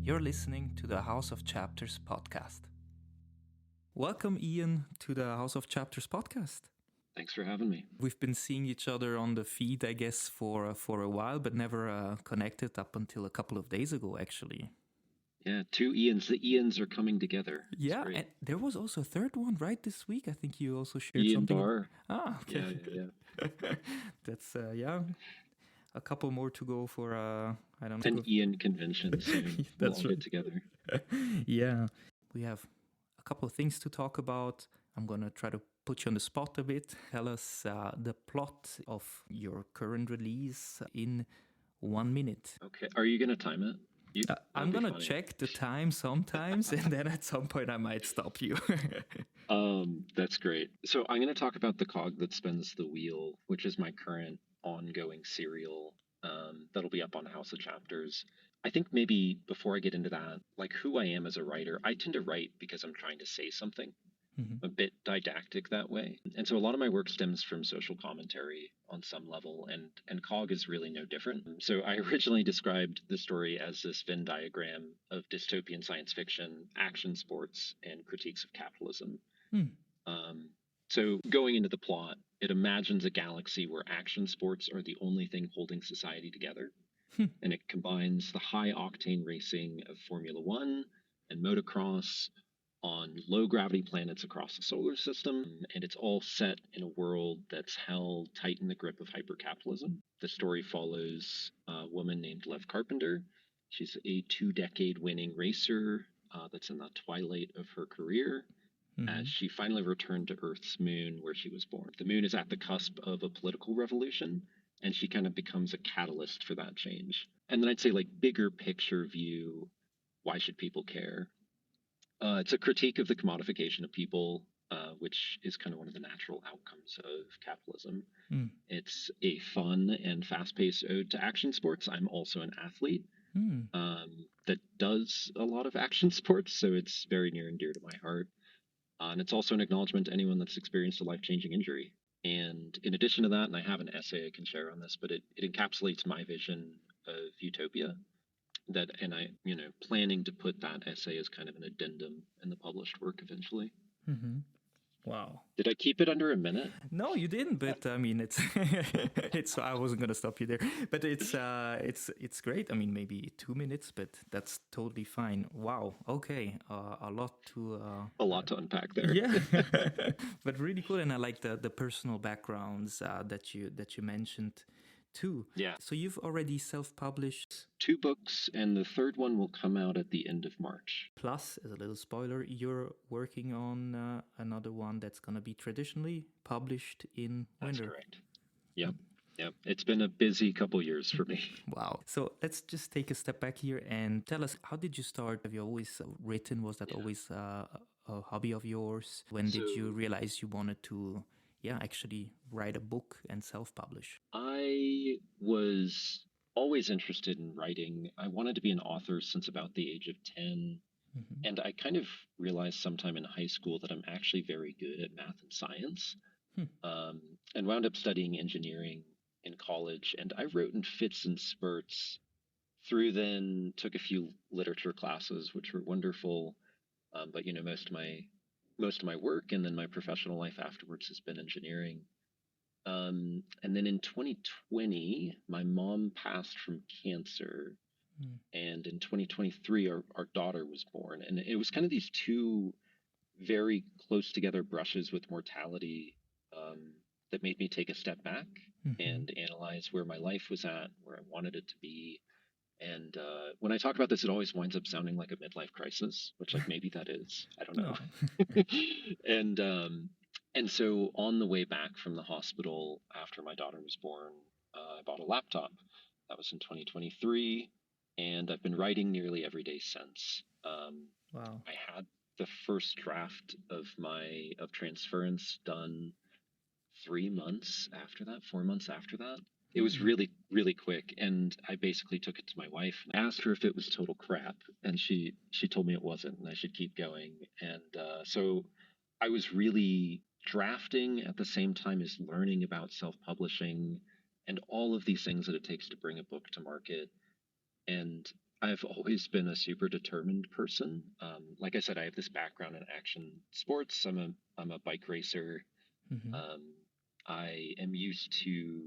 You're listening to the House of Chapters podcast. Welcome, Ian, to the House of Chapters podcast. Thanks for having me. We've been seeing each other on the feed, I guess, for a while, but never connected up until a couple of days ago, actually. Yeah, two Ians. The Ians are coming together. Yeah, and there was also a third one, right, this week? I think you also shared Ian something. Barr. Ah, okay. Yeah. That's, a couple more to go for, I don't An know. Ian convention soon. That's we'll all get together. Yeah. We have a couple of things to talk about. I'm going to try to put you on the spot a bit. Tell us the plot of your current release in 1 minute. Okay. Are you going to time it? I'm going to check the time sometimes, and then at some point I might stop you. That's great. So I'm going to talk about The Cog That Spins the Wheel, which is my current ongoing serial that'll be up on House of Chapters. I think maybe before I get into that, like who I am as a writer, I tend to write because I'm trying to say something. A bit didactic that way. And so a lot of my work stems from social commentary on some level, and COG is really no different. So I originally described the story as this Venn diagram of dystopian science fiction, action sports, and critiques of capitalism. So going into the plot, it imagines a galaxy where action sports are the only thing holding society together. And it combines the high-octane racing of Formula One and motocross on low-gravity planets across the solar system, and it's all set in a world that's held tight in the grip of hypercapitalism. The story follows a woman named Lev Carpenter. She's a 2-decade winning racer that's in the twilight of her career. As she finally returned to Earth's moon where she was born. The moon is at the cusp of a political revolution, and she kind of becomes a catalyst for that change. And then I'd say, like, bigger picture view, why should people care? It's a critique of the commodification of people, which is kind of one of the natural outcomes of capitalism. It's a fun and fast-paced ode to action sports. I'm also an athlete that does a lot of action sports, so it's very near and dear to my heart. And it's also an acknowledgement to anyone that's experienced a life-changing injury. And in addition to that, and I have an essay I can share on this, but it encapsulates my vision of utopia. And I, planning to put that essay as kind of an addendum in the published work eventually. Wow. Did I keep it under a minute? No, you didn't. But I mean, it's it's. I wasn't gonna stop you there. But it's great. I mean, maybe 2 minutes, but that's totally fine. Wow. Okay. A lot to Unpack there. Yeah. But really cool, and I like the personal backgrounds that you mentioned too. Yeah. So you've already self-published 2 books, and the third one will come out at the end of March. Plus, as a little spoiler, you're working on another one that's going to be traditionally published in winter. That's correct. Yep. It's been a busy couple years for me. Wow. So let's just take a step back here and tell us, how did you start? Have you always written? Was that always a hobby of yours? When did you realize you wanted to actually write a book and self-publish? I was always interested in writing. I wanted to be an author since about the age of 10. And I kind of realized sometime in high school that I'm actually very good at math and science. And wound up studying engineering in college. And I wrote in fits and spurts. Through then, took a few literature classes, which were wonderful. But, most of my work and then my professional life afterwards has been engineering. And then in 2020, my mom passed from cancer. And in 2023, our daughter was born. And it was kind of these two very close together brushes with mortality that made me take a step back and analyze where my life was at, where I wanted it to be. And when I talk about this, it always winds up sounding like a midlife crisis, which maybe that is. I don't know. And so on the way back from the hospital after my daughter was born, I bought a laptop. That was in 2023. And I've been writing nearly every day since. Wow. I had the first draft of Transference done 4 months after that. It was really, really quick, and I basically took it to my wife and asked her if it was total crap, and she told me it wasn't, and I should keep going. And so I was really drafting at the same time as learning about self-publishing and all of these things that it takes to bring a book to market. And I've always been a super determined person. Like I said, I have this background in action sports. I'm a bike racer. Hmm. Um, I am used to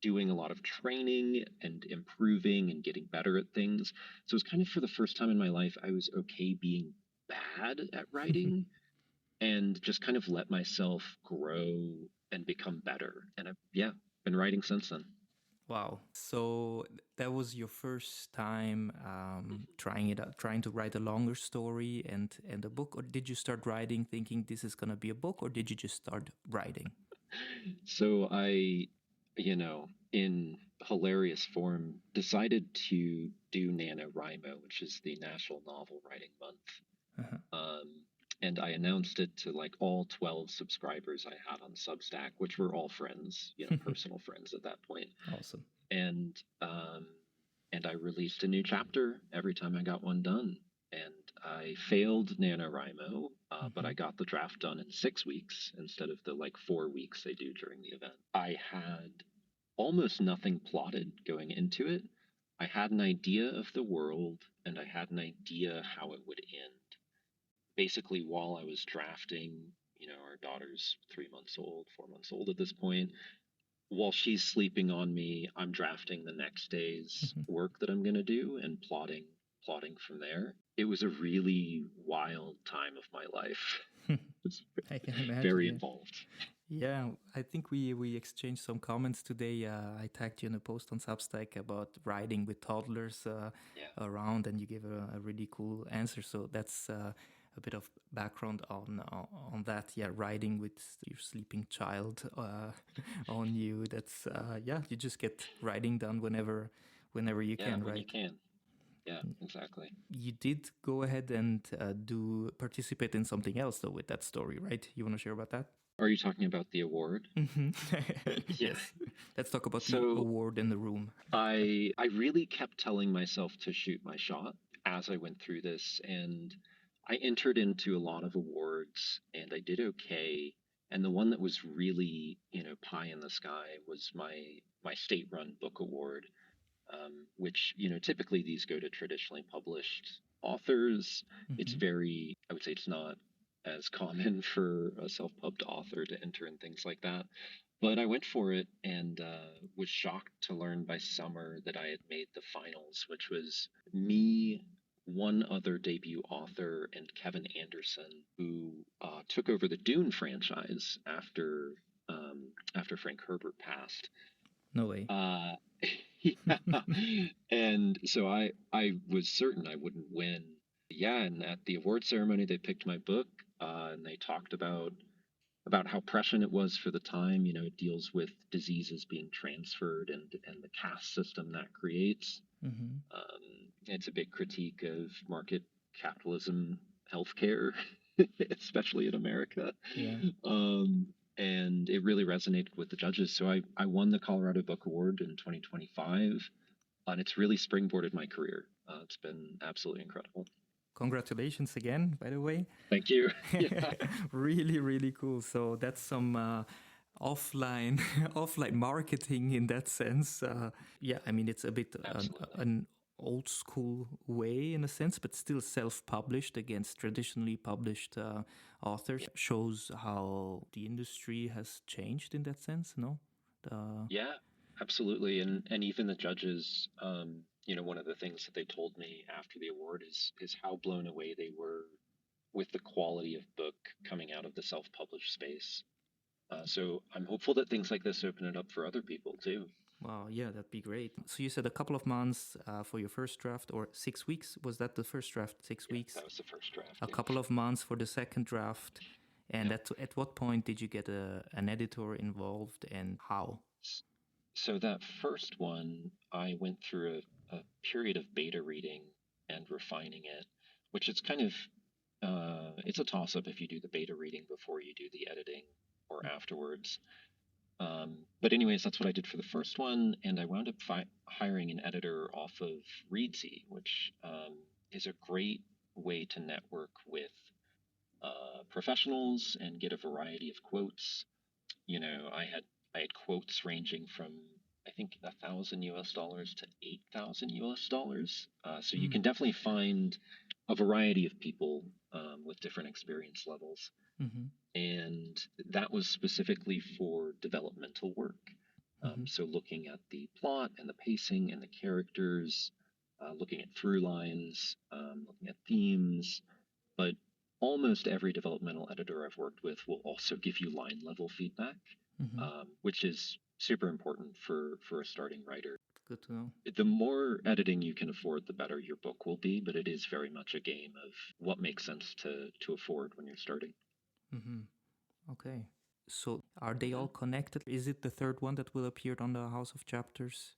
doing a lot of training and improving and getting better at things. So it's kind of for the first time in my life, I was okay being bad at writing and just kind of let myself grow and become better. And I've, yeah, been writing since then. Wow. So that was your first time trying it out, trying to write a longer story and a book, or did you start writing thinking this is gonna be a book, or did you just start writing? So I, in hilarious form, decided to do NaNoWriMo, which is the National Novel Writing Month. Uh-huh. Um, and I announced it to like all 12 subscribers I had on Substack, which were all friends, personal friends at that point. Awesome. And um, and I released a new chapter every time I got one done. And I failed NaNoWriMo, but Hmm. I got the draft done in 6 weeks instead of the like 4 weeks they do during the event. I had almost nothing plotted going into it. I had an idea of the world and I had an idea how it would end. Basically, while I was drafting, our daughter's 3 months old, 4 months old at this point, while she's sleeping on me, I'm drafting the next day's work that I'm going to do and plotting from there. It was a really wild time of my life. It's I can imagine. very Yeah. involved. Yeah, I think we exchanged some comments today. I tagged you in a post on Substack about riding with toddlers Yeah. around, and you gave a really cool answer. So that's a bit of background on that. Yeah, riding with your sleeping child on you. That's yeah, you just get riding done whenever you Yeah, can, when you right? can. Yeah, exactly. You did go ahead and do participate in something else though with that story, right? You want to share about that? Are you talking about the award? Mhm. Yeah. Yes. Let's talk about the So award in the room. I really kept telling myself to shoot my shot as I went through this, and I entered into a lot of awards, and I did okay. And the one that was really, pie in the sky was my state-run book award, which typically these go to traditionally published authors. It's Hmm. very, I would say, it's not as common for a self-pubbed author to enter in things like that. But I went for it and was shocked to learn by summer that I had made the finals, which was me, one other debut author, and Kevin Anderson, who took over the Dune franchise after Frank Herbert passed. No way. Uh, yeah, and so I was certain I wouldn't win. Yeah, and at the award ceremony, they picked my book, and they talked about how prescient it was for the time. It deals with diseases being transferred and the caste system that creates. Hmm. It's a big critique of market capitalism healthcare, especially in America. Yeah. Um, and it really resonated with the judges. So I won the Colorado Book Award in 2025, and it's really springboarded my career. It's been absolutely incredible. Congratulations again, by the way. Thank you. Yeah, Really, really cool. So that's some offline offline marketing in that sense. Yeah, I mean it's a bit absolutely. an old school way in a sense, but still self-published against traditionally published authors. Yeah. Shows how the industry has changed in that sense. No. Yeah, absolutely. And even the judges, one of the things that they told me after the award is how blown away they were with the quality of book coming out of the self-published space. So I'm hopeful that things like this open it up for other people too. Wow, yeah, that'd be great. So you said a couple of months for your first draft, or 6 weeks? Was that the first draft? Six Yeah, weeks? that was the first draft. A Yeah. couple of months for the second draft. And Yeah. at what point did you get an editor involved, and how? So that first one, I went through a period of beta reading and refining it, which is kind of it's a toss up if you do the beta reading before you do the editing or afterwards. But anyways, that's what I did for the first one, and I wound up hiring an editor off of Readsy, which is a great way to network with professionals and get a variety of quotes. I had quotes ranging from I think $1,000 to $8,000. So you Mm. can definitely find a variety of people with different experience levels. Mm-hmm. And that was specifically for developmental work. Mm-hmm. So looking at the plot and the pacing and the characters, looking at through lines, looking at themes. But almost every developmental editor I've worked with will also give you line level feedback, Mm-hmm. which is super important for a starting writer. Good to know. The more editing you can afford, the better your book will be, but it is very much a game of what makes sense to afford when you're starting. Mm-hmm. Okay. So are they Mm-hmm. all connected? Is it the third one that will appear on the House of Chapters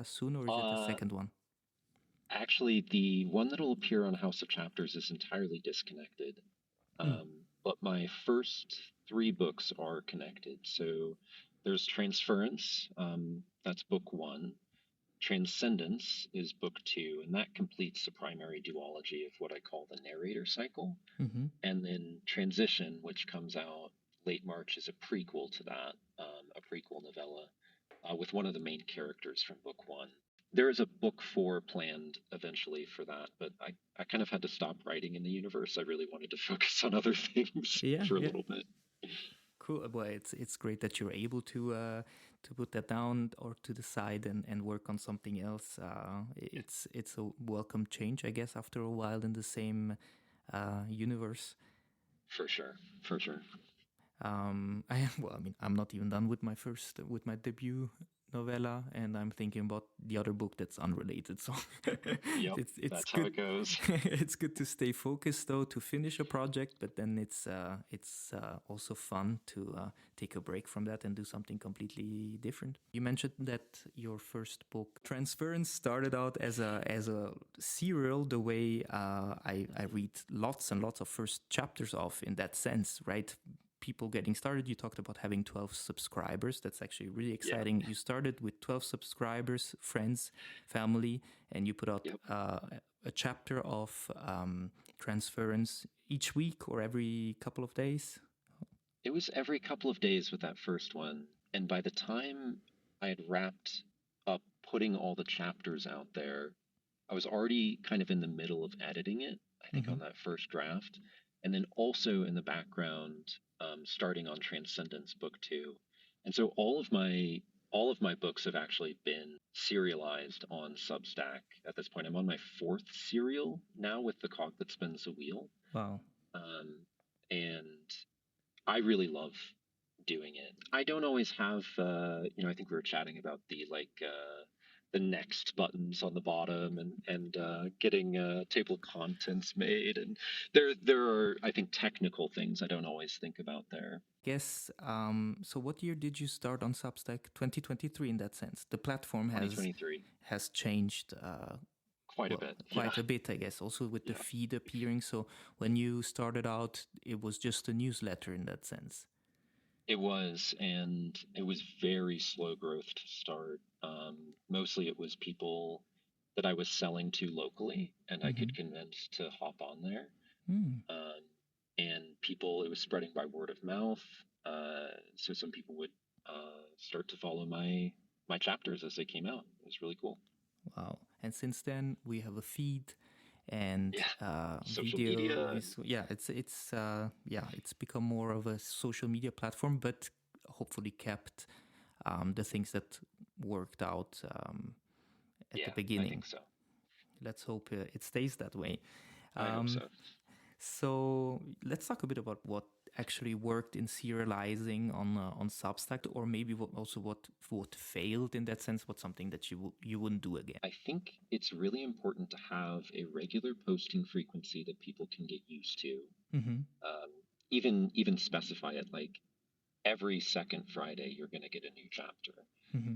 soon, or is it the Uh, second one? Actually, the one that'll appear on House of Chapters is entirely disconnected. Mm. But my first three books are connected. So there's Transference, that's book one. Transcendence is book two, and that completes the primary duology of what I call the narrator cycle. Mm-hmm. And then Transition, which comes out late March, is a prequel to that, a prequel novella with one of the main characters from book one. There is a book four planned eventually for that, but I kind of had to stop writing in the universe. I really wanted to focus on other things Yeah, for a yeah. little bit. Cool. Well, it's great that you're able to put that down or to the side and work on something else. It's a welcome change, I guess, after a while in the same universe. For sure, for sure. Well, I mean, I'm not even done with my debut novella, and I'm thinking about the other book that's unrelated. So Yep, it's that's how good. it goes. It's good to stay focused though to finish a project, but then it's also fun to take a break from that and do something completely different. You mentioned that your first book, Transference, started out as a serial. The way I read lots and lots of first chapters of in that sense, right? People getting started. You talked about having 12 subscribers. That's actually really Yeah, exciting. You started with 12 subscribers, friends, family, and you put out yep. a chapter of Transference each week or every couple of days. It was every couple of days with that first one, and by the time I had wrapped up putting all the chapters out there, I was already kind of in the middle of editing it, I think, Mm-hmm. on that first draft. And then also in the background, starting on Transcendence Book Two. And so all of my books have actually been serialized on Substack at this point. I'm on my fourth serial now with the cog that spins the wheel. Wow. Um, and I really love doing it. I don't always have, I think we were chatting about the next buttons on the bottom and getting table of contents made, and there are, I think, technical things I don't always think about there. Guess so what year did you start on Substack? 2023 in that sense. The platform 2023, has changed quite a well, bit. Yeah, quite a bit, I guess, also with the yeah. feed appearing. So when you started out, it was just a newsletter in that sense. It was, and it was very slow growth to start. Mostly it was people that I was selling to locally and I Mm-hmm. could convince to hop on there. Mm. Um, and people, it was spreading by word of mouth. So some people would start to follow my chapters as they came out. It was really cool. Wow. And since then, we have a feed and Yeah, social video. media. Yeah, it's become more of a social media platform, but hopefully kept the things that worked out at the Yeah, I beginning. think so. Let's hope it stays that way. I hope Um, so. so let's talk a bit about what actually worked in serializing on Substack, or maybe what failed in that sense. What's something that you wouldn't do again? I think it's really important to have a regular posting frequency that people can get used to. Mm-hmm. Um, even specify it like every second Friday you're going to get a new chapter. Mm-hmm.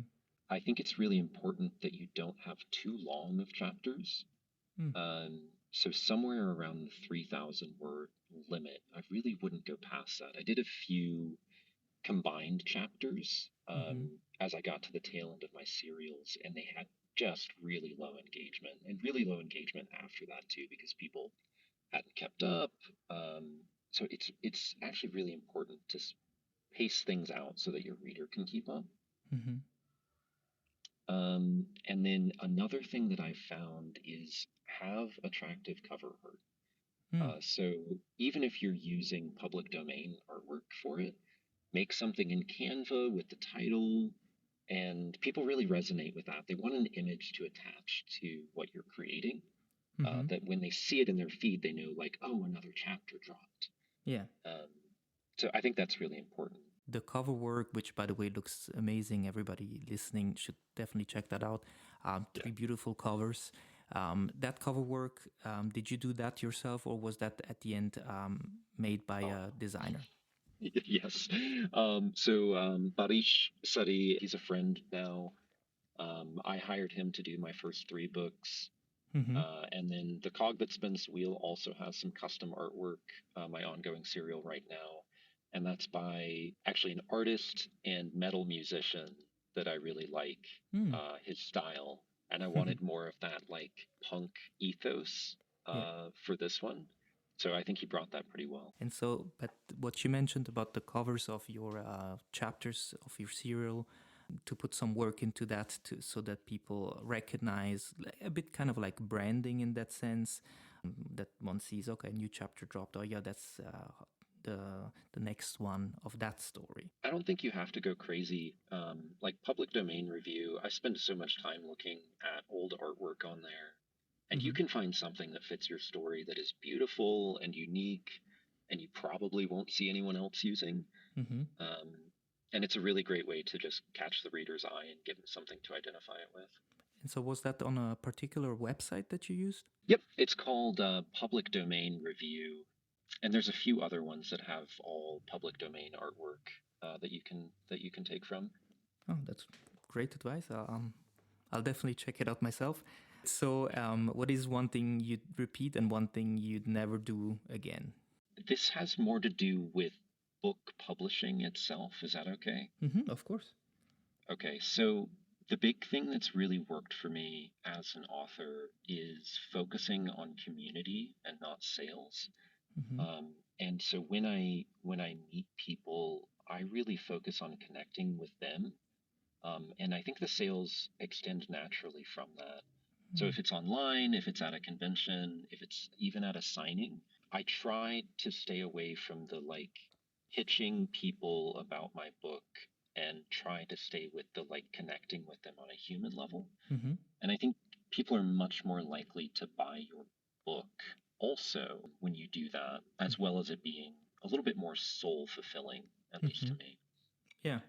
I think it's really important that you don't have too long of chapters. Mm. So somewhere around the 3,000 word limit, I really wouldn't go past that. I did a few combined chapters Mm-hmm. as I got to the tail end of my serials, and they had just really low engagement, and really low engagement after that too, because people hadn't kept up. So it's actually really important to pace things out so that your reader can keep up. Mm-hmm. And then another thing that I've found is have attractive cover art. Hmm. So even if you're using public domain artwork for it, make something in Canva with the title, and people really resonate with that. They want an image to attach to what you're creating, Mm-hmm. that when they see it in their feed, they know, like, oh, another chapter dropped. Yeah. Um, so I think that's really important. The cover work, which by the way looks amazing, everybody listening should definitely check that out. Yeah. Three beautiful covers. That cover work, did you do that yourself, or was that at the end made by Oh, a designer? yes. Barish Sari, he's a friend now. I hired him to do my first three books. Mm-hmm. And then The Cog That Spins the Wheel also has some custom artwork, my ongoing serial right now. And that's by actually an artist and metal musician that I really like, Mm. his style. And I wanted more of that like punk ethos Yeah. for this one. So I think he brought that pretty well. And so, but what you mentioned about the covers of your chapters of your serial, to put some work into that, so that people recognize a bit, kind of like branding in that sense, that one sees, okay, new chapter dropped. Oh yeah, that's the the next one of that story. I don't think you have to go crazy. Like public domain review, I spend so much time looking at old artwork on there, and you Mm-hmm. can find something that fits your story that is beautiful and unique, and you probably won't see anyone else using. Mm-hmm. Um, and it's a really great way to just catch the reader's eye and give them something to identify it with. And so, was that on a particular website that you used? Yep, it's called Public Domain Review, and there's a few other ones that have all public domain artwork that you can take from. Oh, that's great advice. I'll definitely check it out myself. So, what is one thing you'd repeat and one thing you'd never do again? This has more to do with book publishing itself. Is that okay? Mm-hmm, of course. Okay, so the big thing that's really worked for me as an author is focusing on community and not sales. Mm-hmm. And so when I meet people, I really focus on connecting with them. And I think the sales extend naturally from that. So Mm. if it's online, if it's at a convention, if it's even at a signing, I try to stay away from the like pitching people about my book and try to stay with the like connecting with them on a human level. Mm-hmm. And I think people are much more likely to buy your book also when you do that, as well as it being a little bit more soul fulfilling, at least Mm-hmm. to me. Yeah,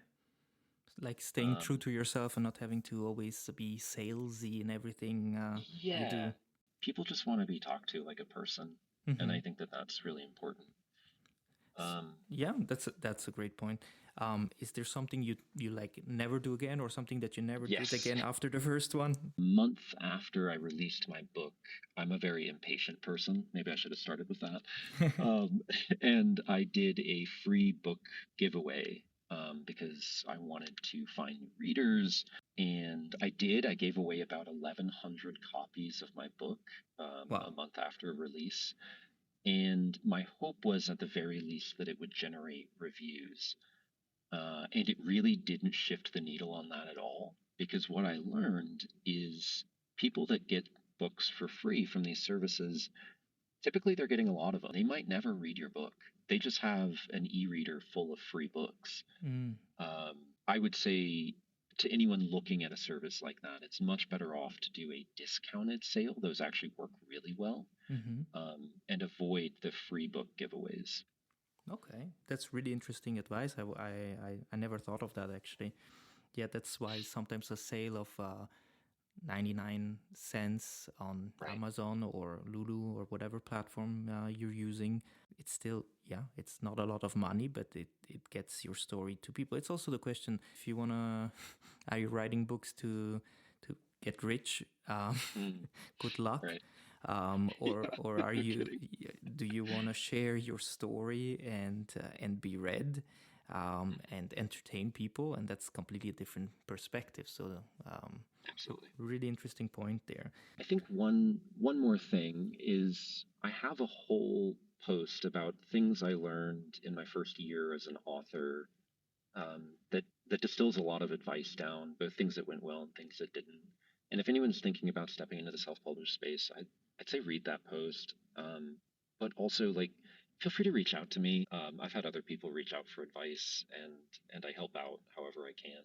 like staying true Um, to yourself and not having to always be salesy in everything you yeah, do. people just want to be talked to like a person, and Mm-hmm. I think that that's really important. Um, Yeah, that's a great point. Is there something you like never do again, or something that you never did yes, again after the first one? month after I released my book, I'm a very impatient person. Maybe I should have started with that. Um, and I did a free book giveaway because I wanted to find new readers. And I did. I gave away about 1,100 copies of my book a Wow. month after release. And my hope was at the very least that it would generate reviews. And it really didn't shift the needle on that at all. Because what I learned is people that get books for free from these services, typically they're getting a lot of them. They might never read your book, they just have an e reader full of free books. Mm. Um, I would say to anyone looking at a service like that, it's much better off to do a discounted sale. Those actually work really well, Mm-hmm. and avoid the free book giveaways. Okay, that's really interesting advice. I never thought of that actually. Yeah, that's why sometimes a sale of 99 cents on Right. Amazon or Lulu or whatever platform you're using, it's still, yeah, it's not a lot of money, but it gets your story to people. It's also the question, if you want to, are you writing books to get rich? Mm, Good luck. right. Or are No you, kidding. do you want to share your story and be read and entertain people? And that's completely a different perspective. So Absolutely. really interesting point there. I think one more thing is I have a whole post about things I learned in my first year as an author, that that distills a lot of advice down, both things that went well and things that didn't. And if anyone's thinking about stepping into the self-published space, I'd say read that post. But also, like, feel free to reach out to me. I've had other people reach out for advice, and I help out however I can.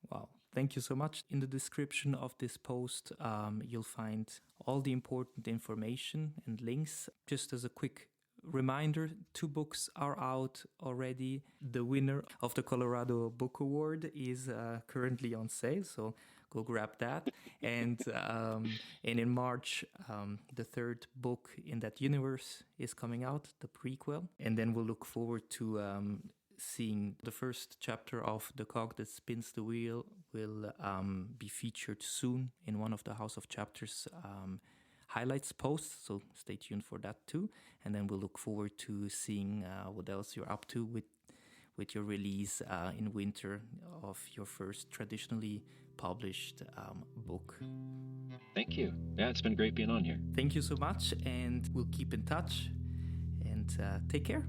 Wow. Thank you so much. In the description of this post, you'll find all the important information and links. Just as a quick reminder, 2 books are out already. The winner of the Colorado Book Award is currently on sale, so go grab that. And in March, the 3rd book in that universe is coming out, the prequel. And then we'll look forward to seeing the first chapter of The Cog That Spins the Wheel will be featured soon in one of the House of Chapters highlights posts, so stay tuned for that too. And then we'll look forward to seeing what else you're up to with your release in winter of your first traditionally published book. Thank you. Yeah, it's been great being on here. Thank you so much, and we'll keep in touch, and take care.